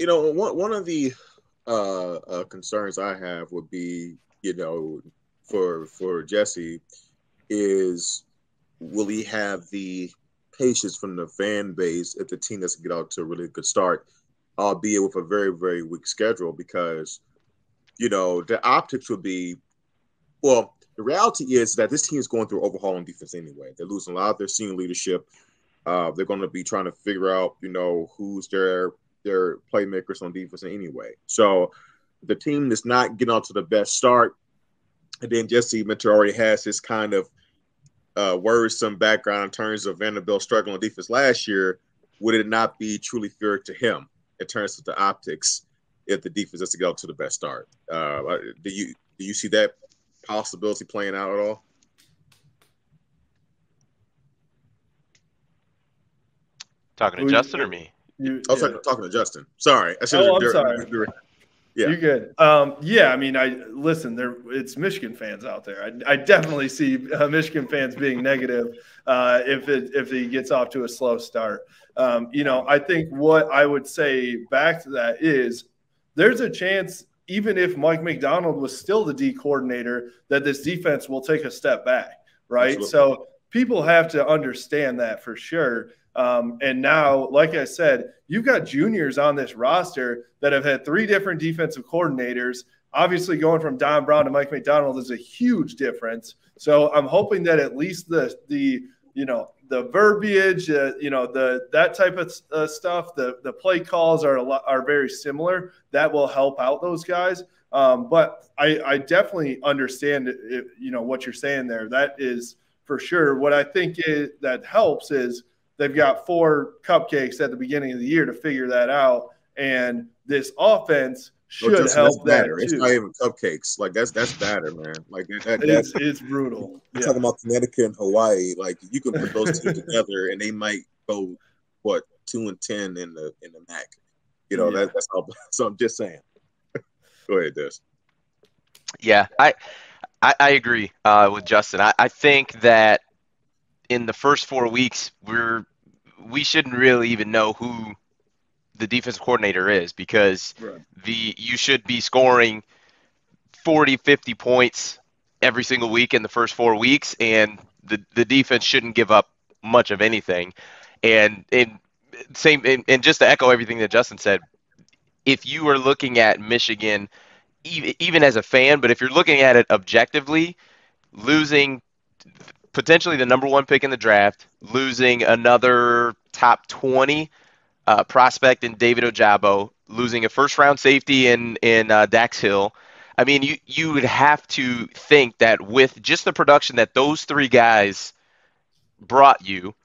one of the concerns I have would be, for Jesse is, will he have the patience from the fan base if the team doesn't get out to a really good start, albeit with a very, very weak schedule? Because, the optics would be, well, the reality is that this team is going through overhauling defense anyway. They're losing a lot of their senior leadership. They're going to be trying to figure out, who's their playmakers on defense anyway. So the team is not getting out to the best start. And then Jesse Minter already has this kind of worrisome background in terms of Vanderbilt struggling on defense last year. Would it not be truly fair to him in terms of the optics if the defense doesn't get out to the best start? Do you see that possibility playing out at all? Talking to Justin or me? I was talking to Justin. Sorry. I'm sorry. Yeah. You're good. I mean, listen, it's Michigan fans out there. I definitely see Michigan fans being negative if he gets off to a slow start. I think what I would say back to that is there's a chance, even if Mike McDonald was still the D coordinator, that this defense will take a step back, right? Absolutely. So people have to understand that for sure. And now, like I said, you've got juniors on this roster that have had 3 different defensive coordinators. Obviously, going from Don Brown to Mike McDonald is a huge difference. So I'm hoping that at least the verbiage, that type of stuff, the play calls are very similar. That will help out those guys. But I definitely understand what you're saying there. That is for sure. What I think that helps is they've got 4 cupcakes at the beginning of the year to figure that out, and this offense should help that too. It's not even cupcakes. Like that's batter, man. Like it's brutal. You're talking about Connecticut and Hawaii. Like you can put those two together, and they might go 2-10 in the MAC. That's all. So I'm just saying. Go ahead, Des. Yeah, I agree with Justin. I think that in the first 4 weeks, we shouldn't really even know who the defensive coordinator is, because you should be scoring 40, 50 points every single week in the first 4 weeks, and the defense shouldn't give up much of anything. And just to echo everything that Justin said, if you are looking at Michigan, even as a fan, but if you're looking at it objectively, losing potentially the number 1 pick in the draft, losing another top 20 prospect in David Ojabo, losing a first-round safety in Dax Hill. I mean, you would have to think that with just the production that those 3 guys brought you,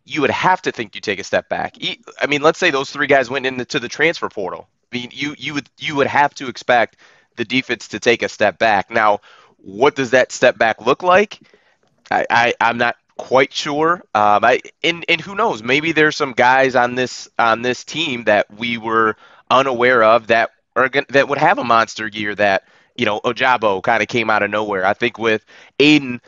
you would have to think you take a step back. I mean, let's say those 3 guys went into the transfer portal. I mean, you would have to expect the defense to take a step back. Now, what does that step back look like? I'm not quite sure. And who knows? Maybe there's some guys on this team that we were unaware of that would have a monster year that, Ojabo kind of came out of nowhere. I think with Aiden,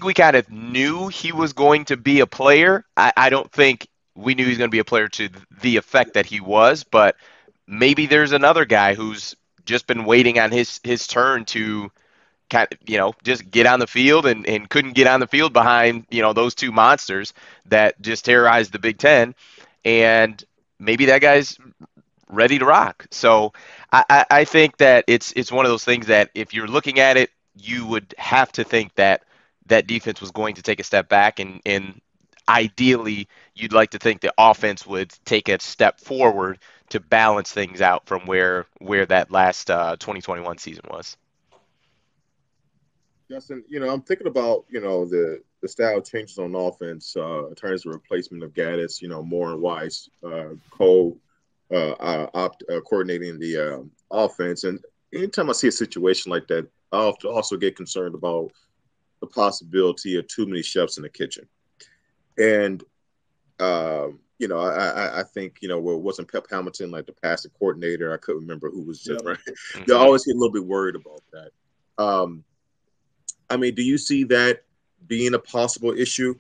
we kind of knew he was going to be a player. I don't think we knew he was going to be a player to the effect that he was, but maybe there's another guy who's just been waiting on his turn to kind of, just get on the field and couldn't get on the field behind, those 2 monsters that just terrorized the Big Ten. And maybe that guy's ready to rock. So I think that it's one of those things that if you're looking at it, you would have to think that defense was going to take a step back, and ideally you'd like to think the offense would take a step forward to balance things out from where that last 2021 season was. Justin, I'm thinking about, the style changes on offense in terms of replacement of Gaddis, Moore and Weiss, Cole coordinating the offense. And anytime I see a situation like that, I also get concerned about the possibility of too many chefs in the kitchen. And, I think, wasn't Pep Hamilton like the passing coordinator? I couldn't remember who was just right. You always get a little bit worried about that. I mean, do you see that being a possible issue?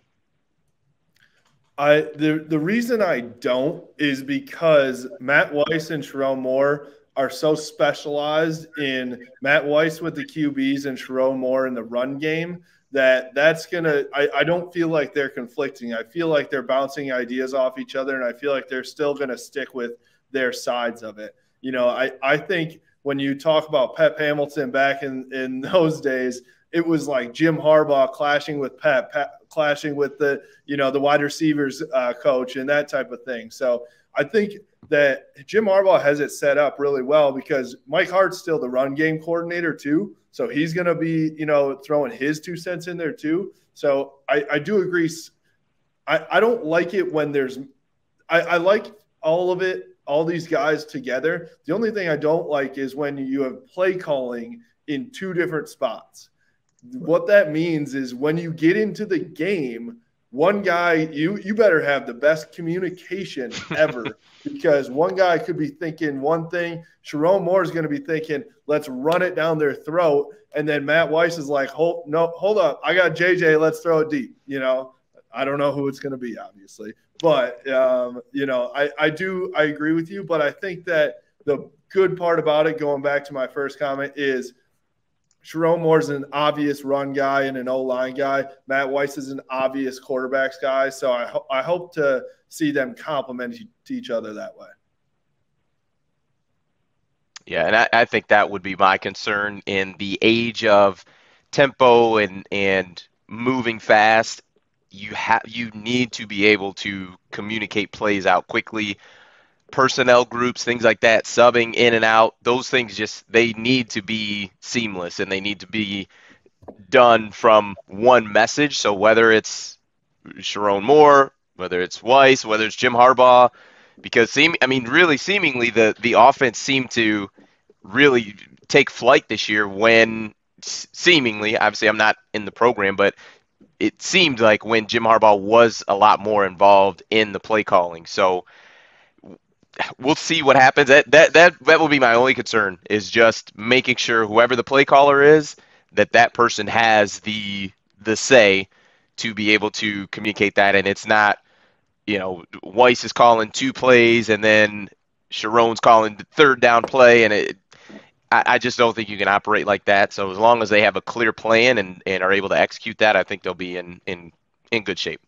The reason I don't is because Matt Weiss and Sharon Moore are so specialized in Matt Weiss with the QBs and Sharon Moore in the run game that's gonna. I don't feel like they're conflicting. I feel like they're bouncing ideas off each other, and I feel like they're still gonna stick with their sides of it. You know, I think when you talk about Pep Hamilton back in those days, it was like Jim Harbaugh clashing with Pep clashing with the wide receivers coach and that type of thing. So I think that Jim Harbaugh has it set up really well because Mike Hart's still the run game coordinator too. So he's going to be, throwing his 2 cents in there too. So I do agree. I don't like it when I like all of it, all these guys together. The only thing I don't like is when you have play calling in 2 different spots. What that means is when you get into the game, one guy, you better have the best communication ever because one guy could be thinking one thing. Sharon Moore is going to be thinking, let's run it down their throat. And then Matt Weiss is like, hold up. I got JJ. Let's throw it deep. I don't know who it's going to be, obviously. But, I agree with you. But I think that the good part about it, going back to my first comment, is Sharon Moore is an obvious run guy and an O-line guy. Matt Weiss is an obvious quarterbacks guy. So I hope to see them complement each other that way. Yeah, and I think that would be my concern in the age of tempo and moving fast. You need to be able to communicate plays out quickly. Personnel groups, things like that, subbing in and out, those things they need to be seamless and they need to be done from one message. So whether it's Sharon Moore, whether it's Weiss, whether it's Jim Harbaugh, because seemingly the offense seemed to really take flight this year when seemingly, obviously I'm not in the program, but it seemed like when Jim Harbaugh was a lot more involved in the play calling. So we'll see what happens. That will be my only concern, is just making sure whoever the play caller is, that person has the say to be able to communicate that, and it's not, Weiss is calling 2 plays and then Sharon's calling the 3rd down play, and I just don't think you can operate like that. So as long as they have a clear plan and are able to execute that, I think they'll be in good shape.